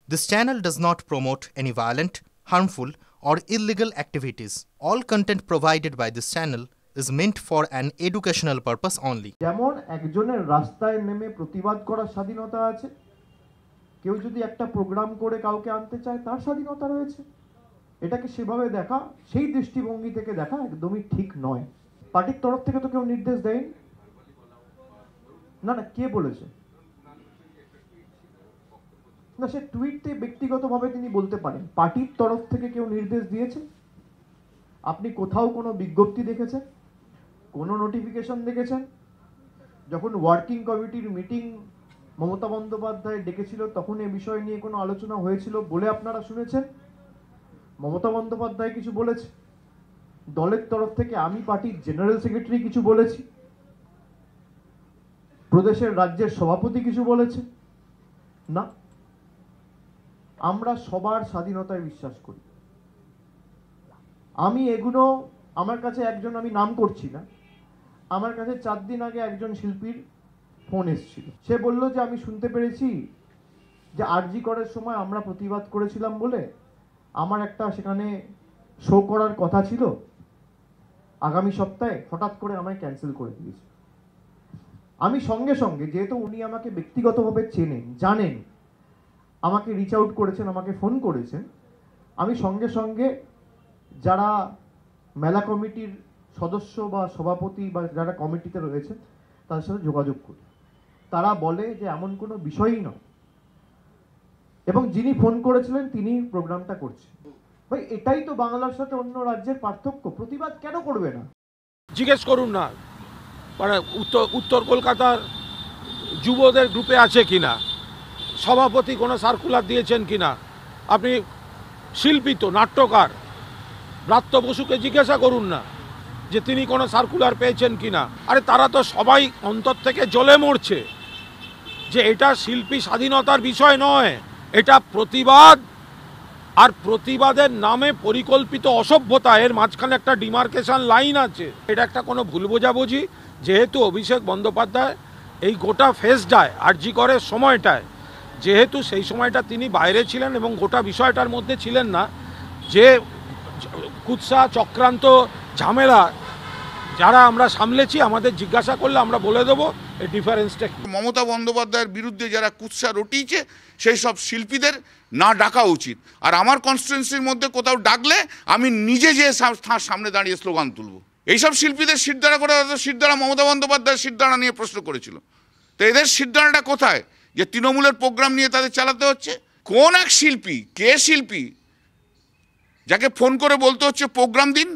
This channel does not promote any violent, harmful, or illegal activities. All content provided by this channel is meant for an educational purpose only. যেমন একজনের রাস্তায় নেমে প্রতিবাদ করার স্বাধীনতা আছে, কেউ যদি একটা প্রোগ্রাম করে কাউকে আনতে চায় তার স্বাধীনতা রয়েছে। এটাকে সেভাবে দেখা, সেই দৃষ্টিভঙ্গি থেকে দেখা একদমই ঠিক নয়। পার্টির তরফ থেকে তো কেউ নির্দেশ দেয়নি। না না, কে বলেছে? না, সে টুইটে ব্যক্তিগতভাবে তিনি বলতে পারেন। পার্টির তরফ থেকে কেউ নির্দেশ দিয়েছে? আপনি কোথাও কোনো বিজ্ঞপ্তি দেখেছেন, কোনো নোটিফিকেশন দেখেছেন? যখন ওয়ার্কিং কমিটির মিটিং মমতা বন্দ্যোপাধ্যায় ডেকেছিল তখন এই বিষয় নিয়ে কোনো আলোচনা হয়েছিল বলে আপনারা শুনেছেন? মমতা বন্দ্যোপাধ্যায় কিছু বলেছে? দলের তরফ থেকে আমি পার্টির জেনারেল সেক্রেটারি কিছু বলেছি? প্রদেশের রাজ্যের সভাপতি কিছু বলেছে? না। আমরা সবার স্বাধীনতায় বিশ্বাস করি। আমি এগুলো, আমার কাছে একজন, আমি নাম করছি না, আমার কাছে 4 দিন আগে একজন শিল্পীর ফোন এসেছিল। সে বলল যে আমি শুনতে পেরেছি যে আরজি করার সময় আমরা প্রতিবাদ করেছিলাম বলে আমার একটা সেখানে শো করার কথা ছিল, আগামী সপ্তাহে হঠাৎ করে আমায় ক্যান্সেল করে দিয়েছে। আমি সঙ্গে সঙ্গে, যেহেতু উনি আমাকে ব্যক্তিগতভাবে চেনেন, জানেন, আমাকে রিচ আউট করেছেন, আমাকে ফোন করেছেন, আমি সঙ্গে সঙ্গে যারা মেলা কমিটির সদস্য বা সভাপতি বা যারা কমিটিতে রয়েছেন তাদের সাথে যোগাযোগ করি। তারা বলে যে এমন কোনো বিষয়ই নয়, এবং যিনি ফোন করেছিলেন তিনি প্রোগ্রামটা করছেন। ভাই, এটাই তো বাংলার সাথে অন্য রাজ্যের পার্থক্য। প্রতিবাদ কেন করবে না? জিজ্ঞেস করুন না, মানে উত্তর কলকাতার যুবদের গ্রুপে আছে কিনা, সভাপতি কোনো সার্কুলার দিয়েছেন কিনা। আপনি শিল্পী তো, নাট্যকার ব্রাত্য বসুকে জিজ্ঞাসা করুন না যে তিনি কোনো সার্কুলার পেয়েছেন কিনা। আরে তারা তো সবাই অন্তর থেকে জ্বলে মরছে যে এটা শিল্পী স্বাধীনতার বিষয় নয়, এটা প্রতিবাদ, আর প্রতিবাদের নামে পরিকল্পিত অসভ্যতা। এর মাঝখানে একটা ডিমার্কেশন লাইন আছে। এটা একটা কোনো ভুল বোঝাবুঝি। যেহেতু অভিষেক বন্দ্যোপাধ্যায় এই গোটা ফেসটায় আরজি করার সময়টায়, যেহেতু সেই সময়টা তিনি বাইরে ছিলেন এবং গোটা বিষয়টার মধ্যে ছিলেন না, যে কুৎসা চক্রান্ত ঝামেলা যারা আমরা সামলেছি, আমাদের জিজ্ঞাসা করলে আমরা বলে দেবো এই ডিফারেন্সটা কি। মমতা বন্দ্যোপাধ্যায়ের বিরুদ্ধে যারা কুৎসা রটিয়েছে সেই সব শিল্পীদের না ডাকা উচিত। আর আমার কনস্টিটুয়েন্সির মধ্যে কোথাও ডাকলে আমি নিজে যে সামনে দাঁড়িয়ে স্লোগান তুলব। এইসব শিল্পীদের শিরদাঁড়া করে, শিরদাঁড়া মমতা বন্দ্যোপাধ্যায়ের শিরদাঁড়া নিয়ে প্রশ্ন করেছিল। তো এদের শিরদাঁড়াটা কোথায় যে তৃণমূলের প্রোগ্রাম নিয়ে তাদের চালাতে হচ্ছে? কোন এক শিল্পী, কে শিল্পী যাকে ফোন করে বলতে হচ্ছে প্রোগ্রাম দিন?